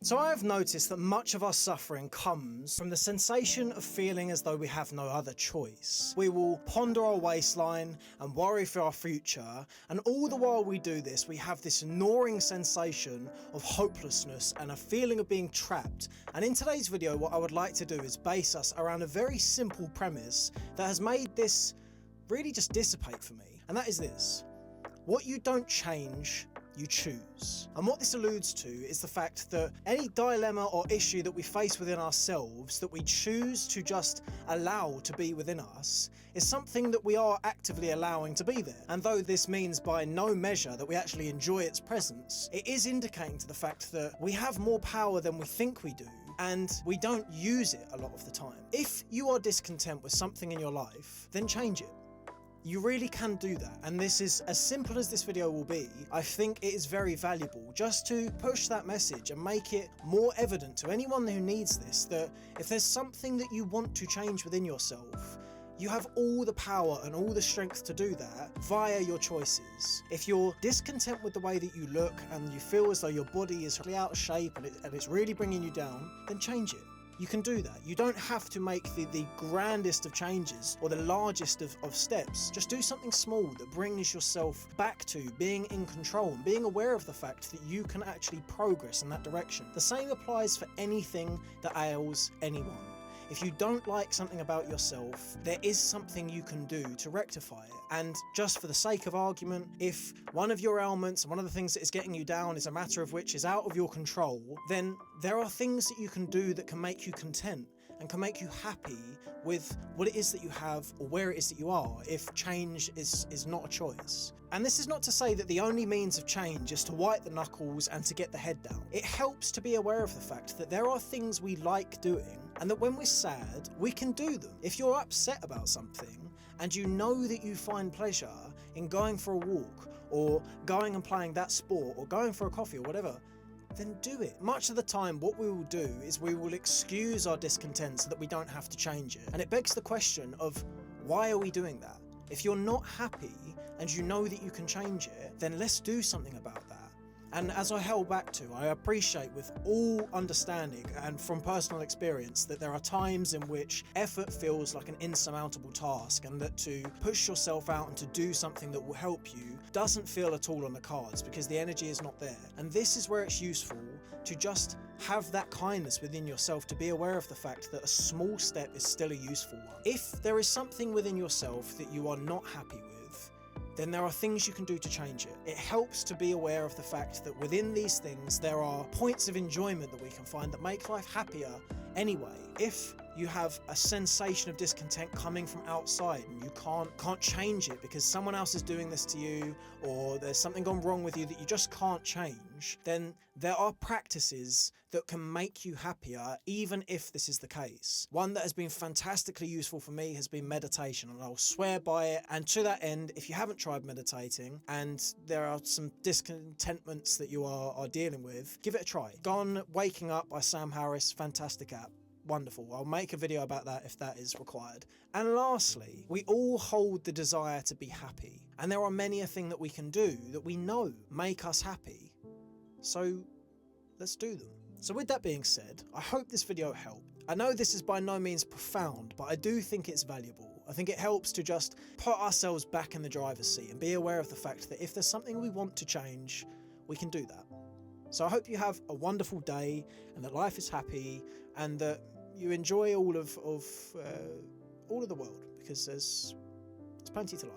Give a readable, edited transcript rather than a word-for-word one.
So I have noticed that much of our suffering comes from the sensation of feeling as though we have no other choice. We will ponder our waistline and worry for our future, and all the while we do this, we have this gnawing sensation of hopelessness and a feeling of being trapped. And in today's video, what I would like to do is base us around a very simple premise that has made this really just dissipate for me. And that is this: what you don't change, you choose. And what this alludes to is the fact that any dilemma or issue that we face within ourselves that we choose to just allow to be within us is something that we are actively allowing to be there. And though this means by no measure that we actually enjoy its presence, it is indicating to the fact that we have more power than we think we do, and we don't use it a lot of the time. If you are discontent with something in your life, then change it. You really can do that, and this is as simple as this video will be. I think it is very valuable just to push that message and make it more evident to anyone who needs this that if there's something that you want to change within yourself, you have all the power and all the strength to do that via your choices. If you're discontent with the way that you look and you feel as though your body is really out of shape and it's really bringing you down, then change it. You can do that. You don't have to make the grandest of changes or the largest of steps. Just do something small that brings yourself back to being in control and being aware of the fact that you can actually progress in that direction. The same applies for anything that ails anyone. If you don't like something about yourself, there is something you can do to rectify it. And just for the sake of argument, if one of your ailments and one of the things that is getting you down is a matter of which is out of your control, then there are things that you can do that can make you content and can make you happy with what it is that you have or where it is that you are, if change is not a choice. And this is not to say that the only means of change is to white the knuckles and to get the head down. It helps to be aware of the fact that there are things we like doing and that when we're sad, we can do them. If you're upset about something and you know that you find pleasure in going for a walk or going and playing that sport or going for a coffee or whatever, then do it. Much of the time what we will do is we will excuse our discontent so that we don't have to change it. And it begs the question of, why are we doing that? If you're not happy and you know that you can change it, then let's do something about that. And as I held back to, I appreciate with all understanding and from personal experience that there are times in which effort feels like an insurmountable task, and that to push yourself out and to do something that will help you doesn't feel at all on the cards because the energy is not there. And this is where it's useful to just have that kindness within yourself, to be aware of the fact that a small step is still a useful one. If there is something within yourself that you are not happy with, then there are things you can do to change it. It helps to be aware of the fact that within these things there are points of enjoyment that we can find that make life happier anyway. If you have a sensation of discontent coming from outside and you can't change it because someone else is doing this to you, or there's something gone wrong with you that you just can't change, then there are practices that can make you happier even if this is the case. One that has been fantastically useful for me has been meditation, and I'll swear by it. And to that end, if you haven't tried meditating and there are some discontentments that you are dealing with, give it a try. Gone Waking Up by Sam Harris, fantastic app. Wonderful. I'll make a video about that if that is required. And lastly, we all hold the desire to be happy, and there are many a thing that we can do that we know make us happy. So let's do them. So with that being said, I hope this video helped. I know this is by no means profound, but I do think it's valuable. I think it helps to just put ourselves back in the driver's seat and be aware of the fact that if there's something we want to change, we can do that. So I hope you have a wonderful day and that life is happy and that you enjoy all of the world, because there's plenty to like.